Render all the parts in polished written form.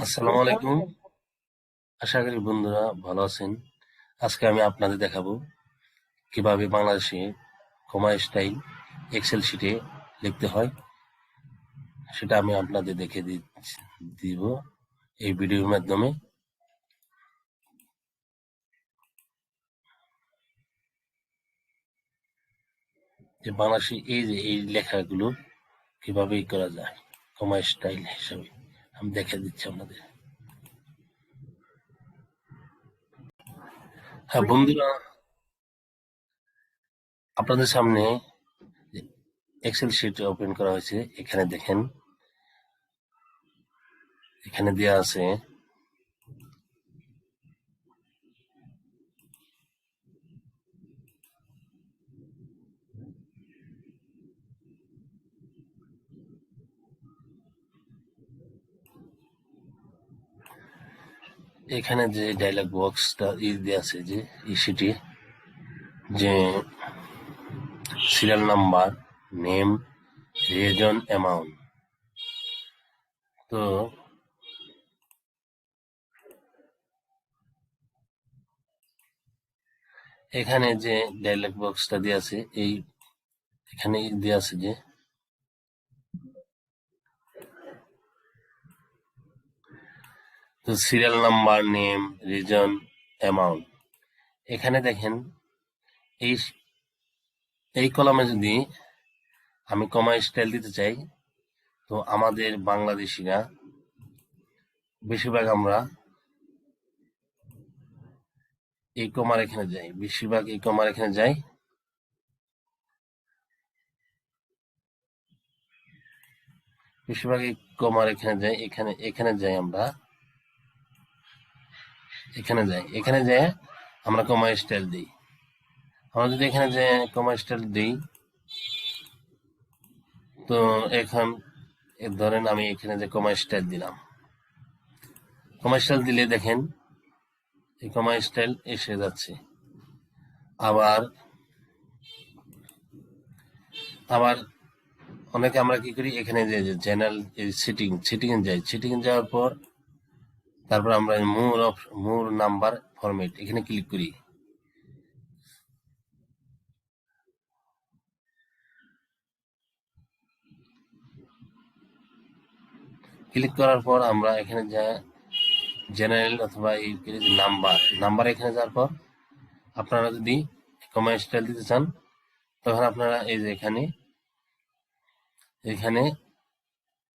আসসালামু আলাইকুম। আশা করি বন্ধুরা ভালো আছেন। আজকে আমি আপনাদের দেখাবো কিভাবে বাংলাদেশে কমা স্টাইল এক্সেল শিটে লিখতে হয়, সেটা আমি আপনাদের দেখে দিব এই ভিডিওর মাধ্যমে। যে বাংলাদেশে এই লেখাগুলো কিভাবে করা যায় কমা স্টাইল হিসাবে আমি দেখে দিচ্ছি আপনাদের। হ্যাঁ বন্ধুরা, আপনাদের সামনে এক্সেল শিট ওপেন করা হয়েছে। এখানে দেখেন, এখানে দেওয়া আছে এখানে যে ডায়লগ বক্সটা দেওয়া আছে, যে ইস্যুটি, যে serial number, name, reason, amount. তো এখানে যে ডায়লগ বক্সটা দেওয়া আছে, এখানে দেওয়া আছে যে তো serial number, name, reason, amount. এখানে দেখেন, এই এই কলামে যদি আমি কমা স্টাইল দিতে চাই, তো আমাদের বাংলাদেশিরা বেশিরভাগ আমরা এই কমার এখানে যাই, বেশিরভাগ এই কমার এখানে যাই। বেশিরভাগ এই কমার এখানে যাই, এখানে যাই আমরা, এখানে যাই আমরা কমা স্টাইল দিই। আমরা যদি এখানে যে কমা স্টাইল দিই, তো এখন ধরেন আমি এখানে যে কমা স্টাইল দিলাম, কমা স্টাইল দিলে দেখেন এই কমা স্টাইল এসে যাচ্ছে। আবার আবার অনেকে আমরা কি করি, এখানে যে চ্যানেল সেটিং এ যাই, সেটিং এ যাওয়ার পর তারপর আমরা মোর নাম্বার ফরম্যাট এখানে ক্লিক করি। ক্লিক করার পর আমরা এখানে যা জেনারেল অথবা এই নাম্বার এখানে যাওয়ার পর আপনারা যদি কমা স্টাইল দিতে চান, তখন আপনারা এই যে এখানে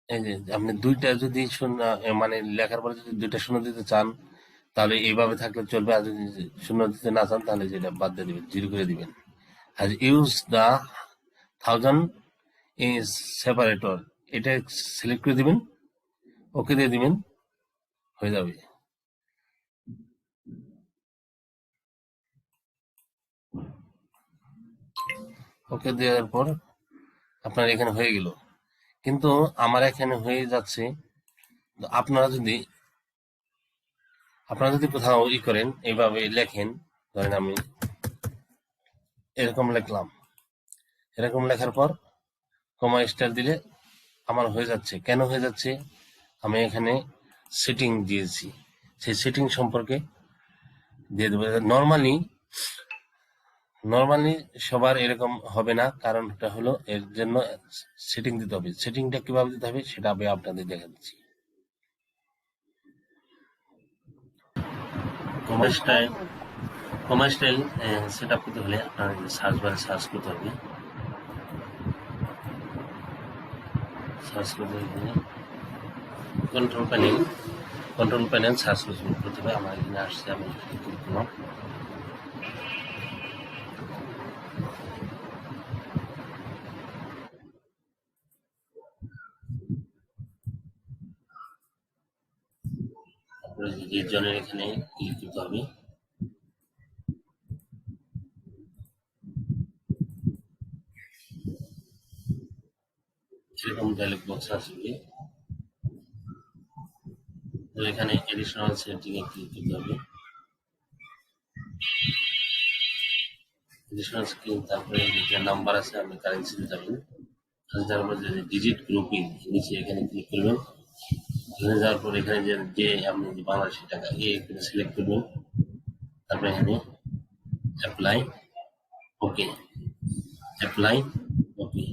এই যে আপনি দুইটা যদি শূন্য, মানে লেখার পরে যদি দুইটা শূন্য দিতে চান, তাহলে এইভাবে থাকলে চলবে। আর যদি শূন্য দিতে না চান, তাহলে যেটা বাদ দিয়ে দিবেন, জিরো করে দিবেন। আর use the thousand is separator, এটা সিলেক্ট করে দিবেন, ওকে দিয়ে দিবেন, হয়ে যাবে। ওকে দেওয়ার পর আপনার এখানে হয়ে গেল। কিন্তু আমার এখানে হয়ে যাচ্ছে। আপনারা যদি কোথাও করেন, এইভাবে লেখেন, ধরেন আমি এরকম লিখলাম, এরকম লেখার পর কমা স্টাইল দিলে আমার হয়ে যাচ্ছে। কেন হয়ে যাচ্ছে? আমি এখানে সেটিং দিয়েছি, সেই সেটিং সম্পর্কে দিয়ে দেবো। নর্মালি সবার এরকম হবে না, কারণটা হলো এর জন্য সেটিং দিতে হবে। সেটিংটা কিভাবে দিতে হবে সেটা আমি আপনাদের দেখা দিচ্ছি। কমা স্টাইল কমা স্টাইল সেট আপ করতে হলে আপনার সার্চ বারে সার্চ করতে হবে। সার্চ করতে হলে কন্ট্রোল প্যানেল সার্চ করতে হবে। আমার এখানে আসছে, আমি ক্লিক করলাম। তারপরে রিজনের এখানে ক্লিক করতে হবে। সেরকম ডায়লগ বক্স আসবে, তো এখানে এডিশনাল সেটিং এ ক্লিক করতে হবে। এডিশনাল সেটিং, তারপরে যে নাম্বার আছে আপনি কারেন্সিতে যাবেন, তারপরে যে ডিজিট গ্রুপিং নিচে এখানে ক্লিক করবেন। এখানে যাওয়ার পর এখানে যে আপনি যে বাংলাদেশি টাকা এখানে সিলেক্ট করবেন, তারপর এখানে অ্যাপ্লাই, ওকে, অ্যাপ্লাই, ওকে।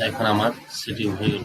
এখন আমার সেটিং হয়ে গেল।